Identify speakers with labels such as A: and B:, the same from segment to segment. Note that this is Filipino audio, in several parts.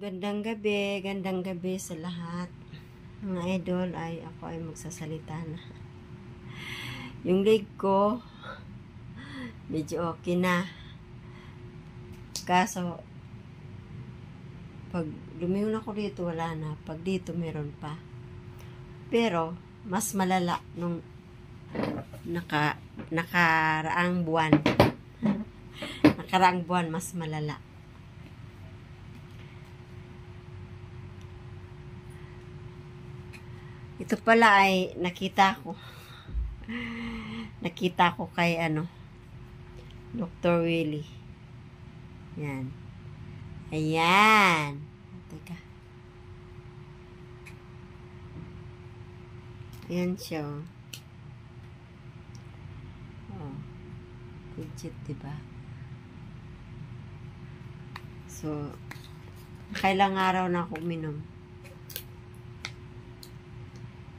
A: Gandang gabi sa lahat. Mga idol, ako ay magsasalita na. Yung leg ko, medyo okay na. Kaso, pag lumingon ako dito, wala na. Pag dito, meron pa. Pero, mas malala nung nakaraang buwan. Nakaraang buwan, mas malala. Ito pala ay nakita ko kay Dr. Willie. Yan. Ayan. Teka. Ayan siya. Oh. Legit, diba? So, kailang araw na ako uminom.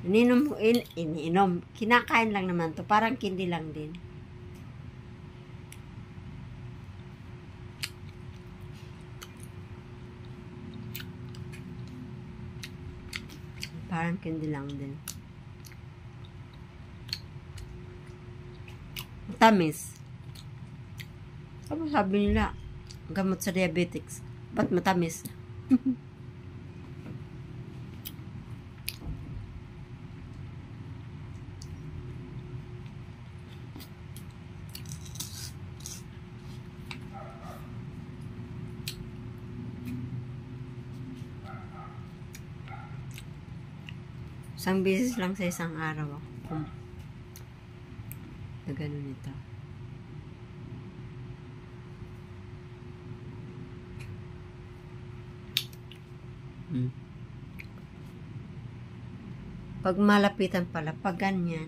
A: Ininom. Kinakain lang naman to. Parang candy lang din. Parang candy lang din. Matamis. Sabi nila, gamot sa diabetics. Ba't matamis? Isang beses lang sa isang araw ako na ganun ito. Pag malapitan pala, pag ganyan.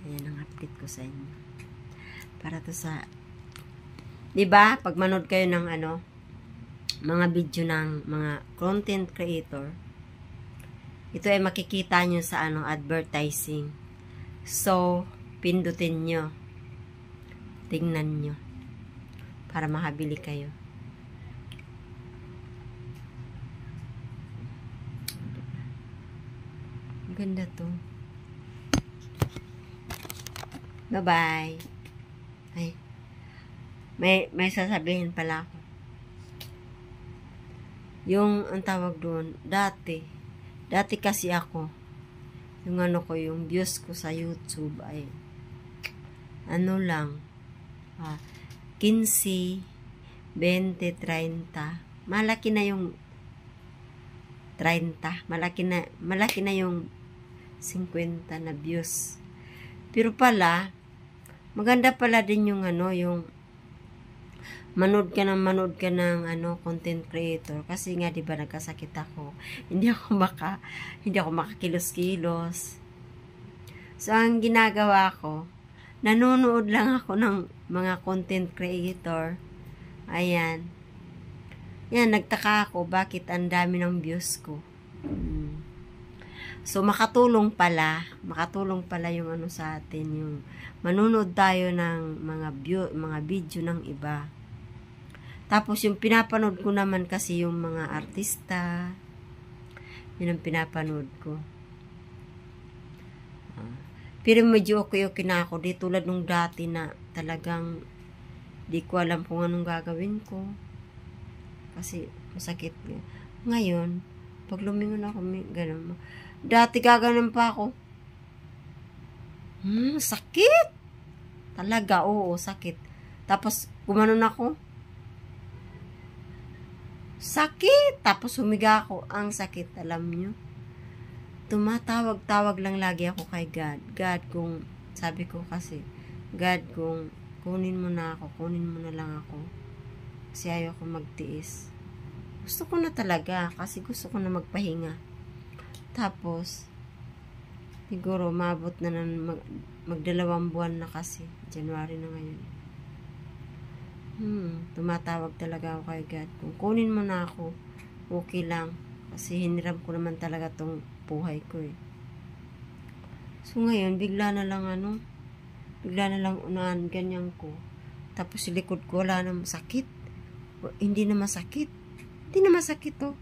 A: Ayan ang update ko sa inyo. Para to sa, diba, pag manood kayo ng mga video ng mga content creator, ito ay makikita nyo sa advertising. So, pindutin nyo. Tingnan nyo. Para makabili kayo. Ang ganda to. Bye-bye. Ay. May sasabihin pala ako. Yung, ang tawag doon, dati kasi ako, yung yung views ko sa YouTube ay, lang, 15, 20, 30, malaki na yung 30, malaki na yung 50 na views. Pero pala, maganda pala din yung yung manood ka ng content creator, kasi nga 'di ba nagkasakit ako. Hindi ako makakilos-kilos. So ang ginagawa ko, nanonood lang ako ng mga content creator. Ayan. Yan, nagtaka ako bakit ang dami ng views ko. So makatulong pala yung sa atin, yung manonood tayo ng mga video ng iba. Tapos yung pinapanood ko naman kasi yung mga artista, yun ang pinapanood ko. Pero medyo okay na ako, di tulad nung dati na talagang di ko alam kung anong gagawin ko. Kasi masakit. Ngayon, pag lumingon ako, ganun. Dati gaganon pa ako. Sakit. Talaga, oo, sakit. Tapos, gumanon ako. Sakit. Tapos, humiga ako. Ang sakit, alam nyo. Tumatawag-tawag lang lagi ako kay God. God, kung, sabi ko kasi, God, kung kunin mo na lang ako. Kasi ayaw ko magtiis. Gusto ko na talaga, kasi gusto ko na magpahinga. Tapos, siguro, mabot na magdalawang buwan na kasi. January na ngayon. Tumatawag talaga ako kay God. Kung kunin mo na ako, okay lang. Kasi hiniram ko naman talaga tong buhay ko eh. So ngayon, bigla na lang unahan ganyan ko. Tapos sa likod ko, wala na masakit. Hindi na masakit. Hindi na masakit oh.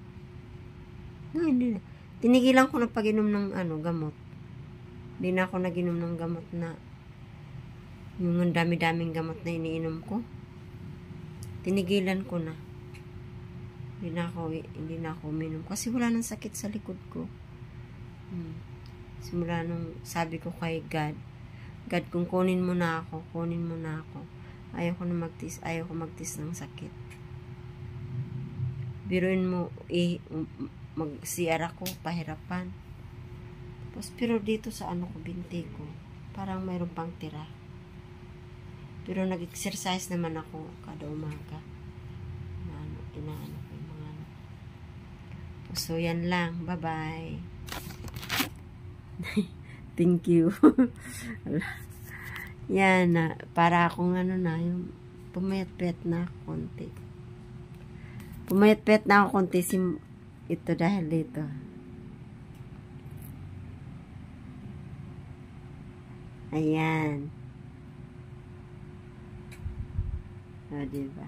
A: No, hindi na. Tinigilan ko na pag-inom ng gamot. Hindi na ako nag-inom ng gamot na yung dami-daming gamot na iniinom ko. Tinigilan ko na. Hindi na ako uminom. Kasi wala nang sakit sa likod ko. Simula nung sabi ko kay God, God, kung kunin mo na ako, kunin mo na ako. Ayaw ko magtis ng sakit. Biruin mo, mag-CR ako, pahirapan. Tapos, pero dito sa binti ko, parang mayroon pang tira. Pero nag-exercise naman ako kada umaga. Inaano ko yung mga So, yan lang. Bye-bye. Thank you. Yan na. Para akong yung pumayat-payat na ako konti. Pumayat-payat na ako konti ito dahil dito. Ayan. O, diba?